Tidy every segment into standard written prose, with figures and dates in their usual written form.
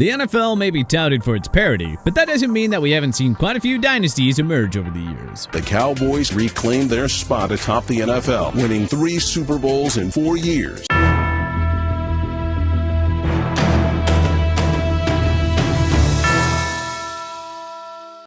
The NFL may be touted for its parity, but that doesn't mean that we haven't seen quite a few dynasties emerge over the years. The Cowboys reclaimed their spot atop the NFL, winning 3 Super Bowls in 4 years.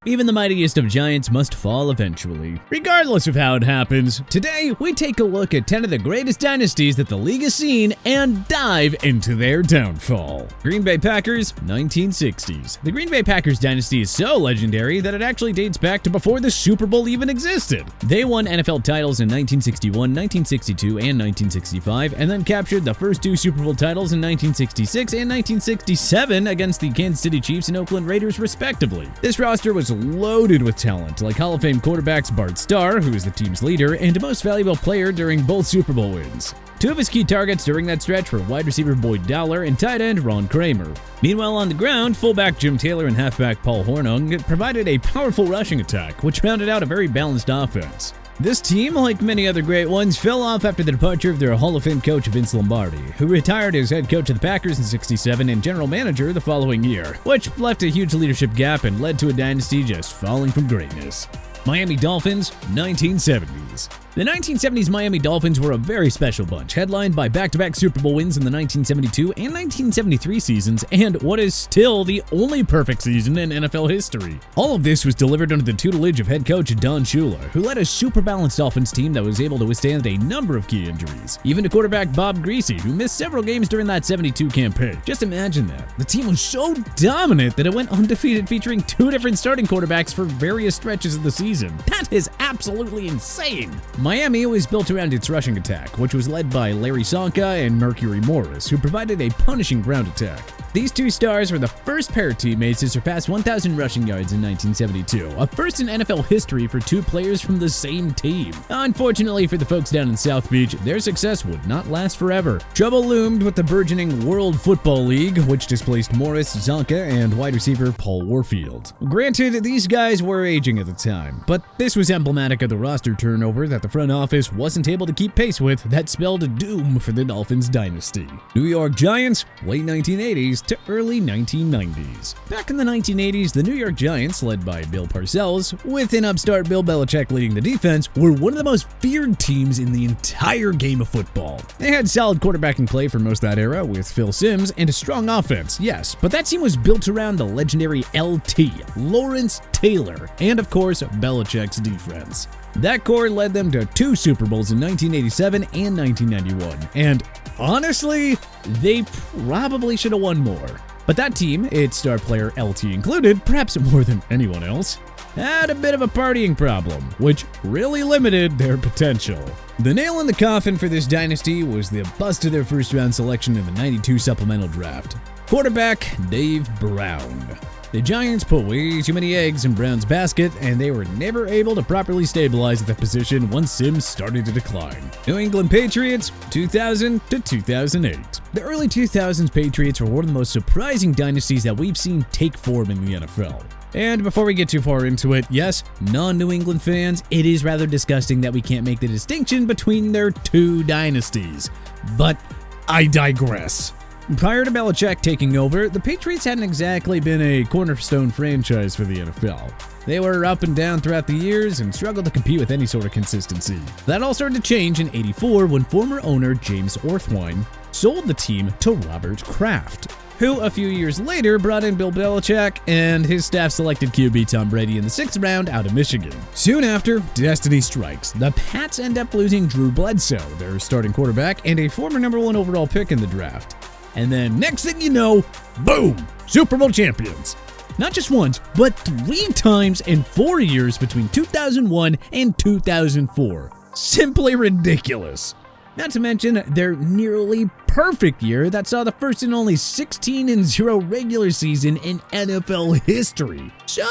Even the mightiest of giants must fall eventually. Regardless of how it happens, today we take a look at 10 of the greatest dynasties that the league has seen and dive into their downfall. Green Bay Packers, 1960s. The Green Bay Packers dynasty is so legendary that it actually dates back to before the Super Bowl even existed. They won NFL titles in 1961, 1962, and 1965, and then captured the first 2 Super Bowl titles in 1966 and 1967 against the Kansas City Chiefs and Oakland Raiders respectively. This roster was loaded with talent, like Hall of Fame quarterbacks Bart Starr, who is the team's leader and most valuable player during both Super Bowl wins. 2 of his key targets during that stretch were wide receiver Boyd Dowler and tight end Ron Kramer. Meanwhile, on the ground, fullback Jim Taylor and halfback Paul Hornung provided a powerful rushing attack, which rounded out a very balanced offense. This team, like many other great ones, fell off after the departure of their Hall of Fame coach Vince Lombardi, who retired as head coach of the Packers in '67 and general manager the following year, which left a huge leadership gap and led to a dynasty just falling from greatness. Miami Dolphins, 1970s. The 1970s Miami Dolphins were a very special bunch, headlined by back-to-back Super Bowl wins in the 1972 and 1973 seasons, and what is still the only perfect season in NFL history. All of this was delivered under the tutelage of head coach Don Shula, who led a super balanced Dolphins team that was able to withstand a number of key injuries, even to quarterback Bob Greasy, who missed several games during that '72 campaign. Just imagine that. The team was so dominant that it went undefeated, featuring 2 different starting quarterbacks for various stretches of the season. That is absolutely insane. Miami was built around its rushing attack, which was led by Larry Csonka and Mercury Morris, who provided a punishing ground attack. These 2 stars were the first pair of teammates to surpass 1,000 rushing yards in 1972, a first in NFL history for 2 players from the same team. Unfortunately for the folks down in South Beach, their success would not last forever. Trouble loomed with the burgeoning World Football League, which displaced Morris, Csonka, and wide receiver Paul Warfield. Granted, these guys were aging at the time, but this was emblematic of the roster turnover that the front office wasn't able to keep pace with that spelled doom for the Dolphins dynasty. New York Giants, late 1980s to early 1990s. Back in the 1980s, the New York Giants, led by Bill Parcells, with an upstart Bill Belichick leading the defense, were one of the most feared teams in the entire game of football. They had solid quarterbacking play for most of that era with Phil Simms and a strong offense, yes, but that team was built around the legendary LT, Lawrence Taylor, and of course, Belichick's defense. That core led them to 2 Super Bowls in 1987 and 1991, and honestly, they probably should have won more. But that team, its star player LT included, perhaps more than anyone else, had a bit of a partying problem, which really limited their potential. The nail in the coffin for this dynasty was the bust of their first-round selection in the '92 supplemental draft. Quarterback Dave Brown. The Giants put way too many eggs in Brown's basket, and they were never able to properly stabilize at that position once Simms started to decline. New England Patriots, 2000 to 2008. The early 2000s Patriots were one of the most surprising dynasties that we've seen take form in the NFL. And before we get too far into it, yes, non-New England fans, it is rather disgusting that we can't make the distinction between their 2 dynasties. But I digress. Prior to Belichick taking over, the Patriots hadn't exactly been a cornerstone franchise for the NFL. They were up and down throughout the years and struggled to compete with any sort of consistency. That all started to change in '84 when former owner James Orthwein sold the team to Robert Kraft, who a few years later brought in Bill Belichick, and his staff selected QB Tom Brady in the 6th round out of Michigan. Soon after, destiny strikes. The Pats end up losing Drew Bledsoe, their starting quarterback, and a former #1 overall pick in the draft. And then next thing you know, boom, Super Bowl champions. Not just once, but 3 times in 4 years between 2001 and 2004. Simply ridiculous. Not to mention their nearly perfect year that saw the first and only 16-0 regular season in NFL history. So,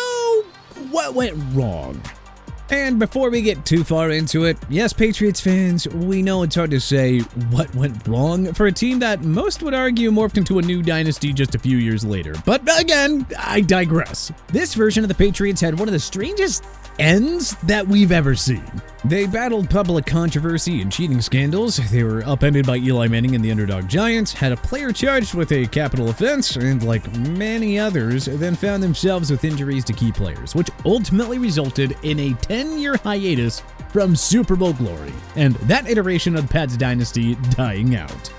what went wrong? And before we get too far into it, yes, Patriots fans, we know it's hard to say what went wrong for a team that most would argue morphed into a new dynasty just a few years later. But again, I digress. This version of the Patriots had one of the strangest ends that we've ever seen. They battled public controversy and cheating scandals, they were upended by Eli Manning and the underdog Giants, had a player charged with a capital offense, and like many others, then found themselves with injuries to key players, which ultimately resulted in a 10-year hiatus from Super Bowl glory, and that iteration of the Pats dynasty dying out.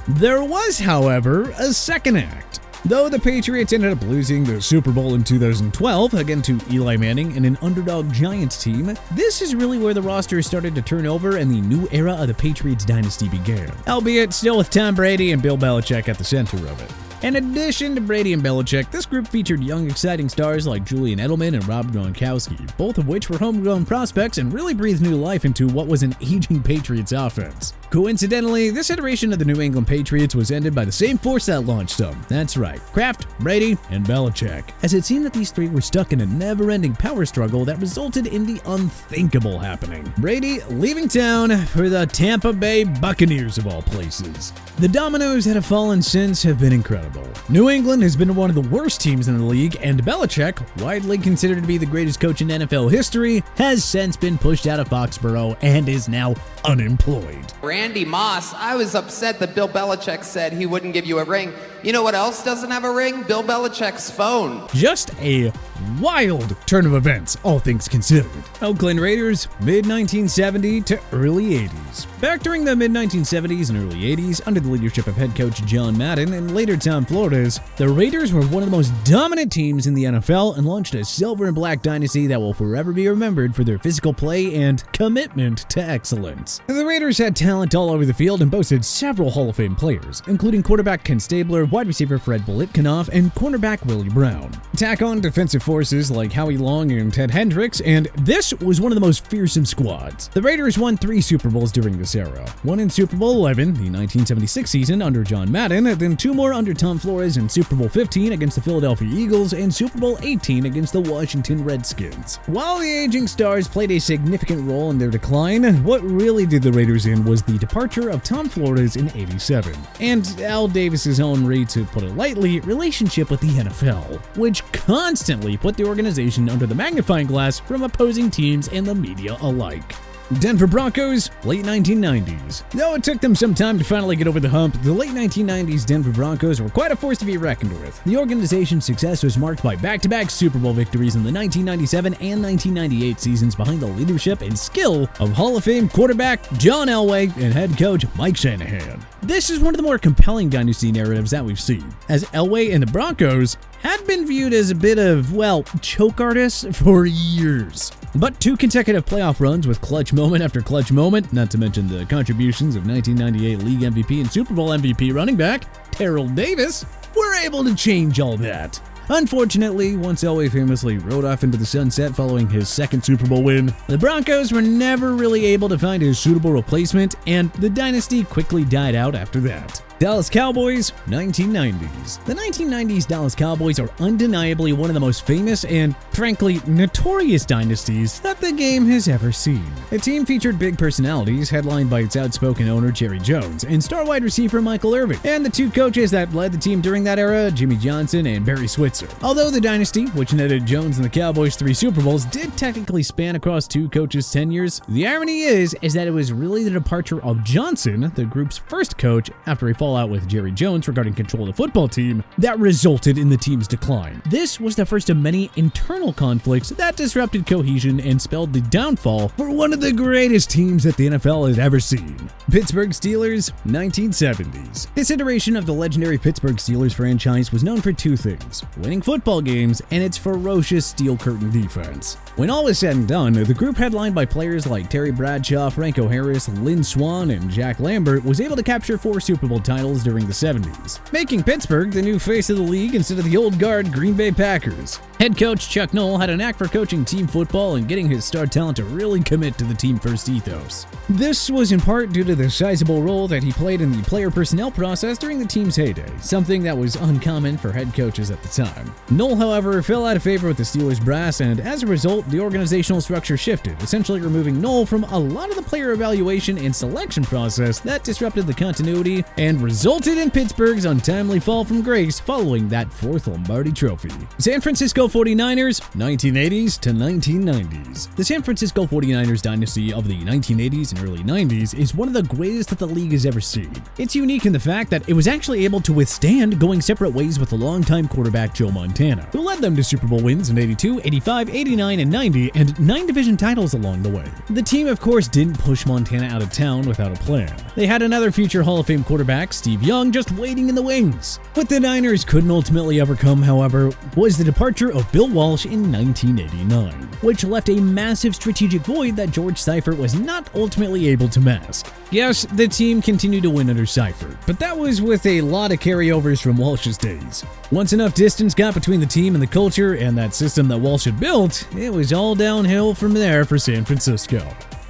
There was, however, a second act. Though the Patriots ended up losing the Super Bowl in 2012, again to Eli Manning and an underdog Giants team, this is really where the roster started to turn over and the new era of the Patriots dynasty began, albeit still with Tom Brady and Bill Belichick at the center of it. In addition to Brady and Belichick, this group featured young, exciting stars like Julian Edelman and Rob Gronkowski, both of which were homegrown prospects and really breathed new life into what was an aging Patriots offense. Coincidentally, this iteration of the New England Patriots was ended by the same force that launched them. That's right, Kraft, Brady, and Belichick, as it seemed that these three were stuck in a never-ending power struggle that resulted in the unthinkable happening: Brady leaving town for the Tampa Bay Buccaneers of all places. The dominoes that have fallen since have been incredible. New England has been one of the worst teams in the league, and Belichick, widely considered to be the greatest coach in NFL history, has since been pushed out of Foxborough and is now unemployed. Randy Moss, I was upset that Bill Belichick said he wouldn't give you a ring. You know what else doesn't have a ring? Bill Belichick's phone. Just a wild turn of events, all things considered. Oakland Raiders, mid-1970 to early 80s. Back during the mid-1970s and early 80s, under the leadership of head coach John Madden and later Tom Flores, the Raiders were one of the most dominant teams in the NFL and launched a silver and black dynasty that will forever be remembered for their physical play and commitment to excellence. The Raiders had talent all over the field and boasted several Hall of Fame players, including quarterback Ken Stabler, wide receiver Fred Biletnikoff, and cornerback Willie Brown. Tack on defensive forces like Howie Long and Ted Hendricks, and this was one of the most fearsome squads. The Raiders won 3 Super Bowls during this era. One in Super Bowl 11, the 1976 season under John Madden, and then 2 more under Tom Flores in Super Bowl 15 against the Philadelphia Eagles and Super Bowl 18 against the Washington Redskins. While the aging stars played a significant role in their decline, what really did the Raiders in was the departure of Tom Flores in '87, and Al Davis's own to put it lightly, relationship with the NFL, which constantly put the organization under the magnifying glass from opposing teams and the media alike. Denver Broncos, late 1990s. Though it took them some time to finally get over the hump, the late 1990s Denver Broncos were quite a force to be reckoned with. The organization's success was marked by back-to-back Super Bowl victories in the 1997 and 1998 seasons behind the leadership and skill of Hall of Fame quarterback John Elway and head coach Mike Shanahan. This is one of the more compelling dynasty narratives that we've seen, as Elway and the Broncos had been viewed as a bit of, well, choke artists for years. But 2 consecutive playoff runs with clutch moment after clutch moment, not to mention the contributions of 1998 League MVP and Super Bowl MVP running back Terrell Davis, were able to change all that. Unfortunately, once Elway famously rode off into the sunset following his second Super Bowl win, the Broncos were never really able to find a suitable replacement, and the dynasty quickly died out after that. Dallas Cowboys, 1990s. The 1990s Dallas Cowboys are undeniably one of the most famous and, frankly, notorious dynasties that the game has ever seen. The team featured big personalities, headlined by its outspoken owner Jerry Jones and star wide receiver Michael Irvin, and the 2 coaches that led the team during that era, Jimmy Johnson and Barry Switzer. Although the dynasty, which netted Jones and the Cowboys 3 Super Bowls, did technically span across 2 coaches' tenures, the irony is that it was really the departure of Johnson, the group's first coach, after a fallout with Jerry Jones regarding control of the football team, that resulted in the team's decline. This was the first of many internal conflicts that disrupted cohesion and spelled the downfall for one of the greatest teams that the NFL had ever seen. Pittsburgh Steelers, 1970s. This iteration of the legendary Pittsburgh Steelers franchise was known for 2 things: winning football games and its ferocious steel curtain defense. When all was said and done, the group headlined by players like Terry Bradshaw, Franco Harris, Lynn Swann, and Jack Lambert was able to capture 4 Super Bowl titles during the 70s, making Pittsburgh the new face of the league instead of the old guard Green Bay Packers. Head coach Chuck Noll had a knack for coaching team football and getting his star talent to really commit to the team-first ethos. This was in part due to the sizable role that he played in the player personnel process during the team's heyday, something that was uncommon for head coaches at the time. Noll, however, fell out of favor with the Steelers brass, and as a result, the organizational structure shifted, essentially removing Noll from a lot of the player evaluation and selection process that disrupted the continuity and resulted in Pittsburgh's untimely fall from grace following that 4th Lombardi trophy. San Francisco 49ers, 1980s to 1990s. The San Francisco 49ers dynasty of the 1980s and early 90s is one of the greatest that the league has ever seen. It's unique in the fact that it was actually able to withstand going separate ways with the longtime quarterback Joe Montana, who led them to Super Bowl wins in 82, 85, 89, and 90, and 9 division titles along the way. The team, of course, didn't push Montana out of town without a plan. They had another future Hall of Fame quarterback, Steve Young, just waiting in the wings. What the Niners couldn't ultimately overcome, however, was the departure of Bill Walsh in 1989, which left a massive strategic void that George Seifert was not ultimately able to mask. Yes, the team continued to win under Seifert, but that was with a lot of carryovers from Walsh's days. Once enough distance got between the team and the culture and that system that Walsh had built, it was all downhill from there for San Francisco.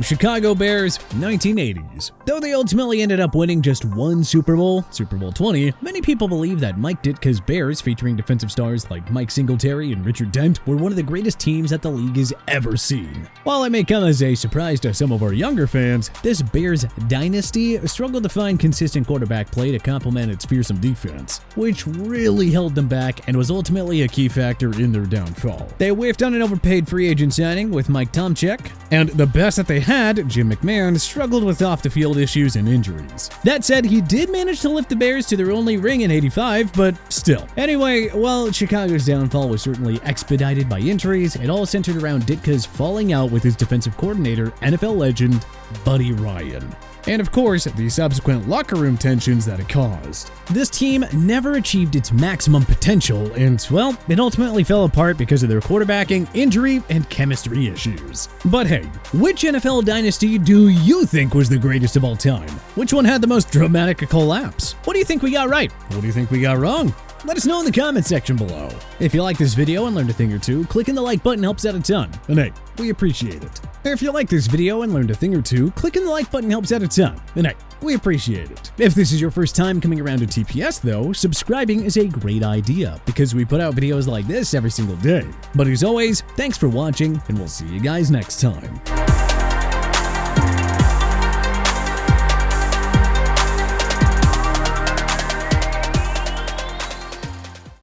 Chicago Bears, 1980s. Though they ultimately ended up winning just one Super Bowl, Super Bowl 20, many people believe that Mike Ditka's Bears, featuring defensive stars like Mike Singletary and Richard Dent, were one of the greatest teams that the league has ever seen. While it may come as a surprise to some of our younger fans, this Bears dynasty struggled to find consistent quarterback play to complement its fearsome defense, which really held them back and was ultimately a key factor in their downfall. They whiffed on an overpaid free agent signing with Mike Tomczyk, and the best that they had, Jim McMahon, struggled with off-the-field issues and injuries. That said, he did manage to lift the Bears to their only ring in 85, but still. Anyway, while Chicago's downfall was certainly expedited by injuries, it all centered around Ditka's falling out with his defensive coordinator, NFL legend Buddy Ryan. And of course, the subsequent locker room tensions that it caused. This team never achieved its maximum potential, and well, it ultimately fell apart because of their quarterbacking, injury, and chemistry issues. But hey, which NFL dynasty do you think was the greatest of all time? Which one had the most dramatic collapse? What do you think we got right? What do you think we got wrong? Let us know in the comment section below. If you like this video and learned a thing or two, clicking the like button helps out a ton, and hey, we appreciate it. If you like this video and learned a thing or two, clicking the like button helps out a ton, and hey, we appreciate it. If this is your first time coming around to TPS though, subscribing is a great idea because we put out videos like this every single day. But as always, thanks for watching, and we'll see you guys next time.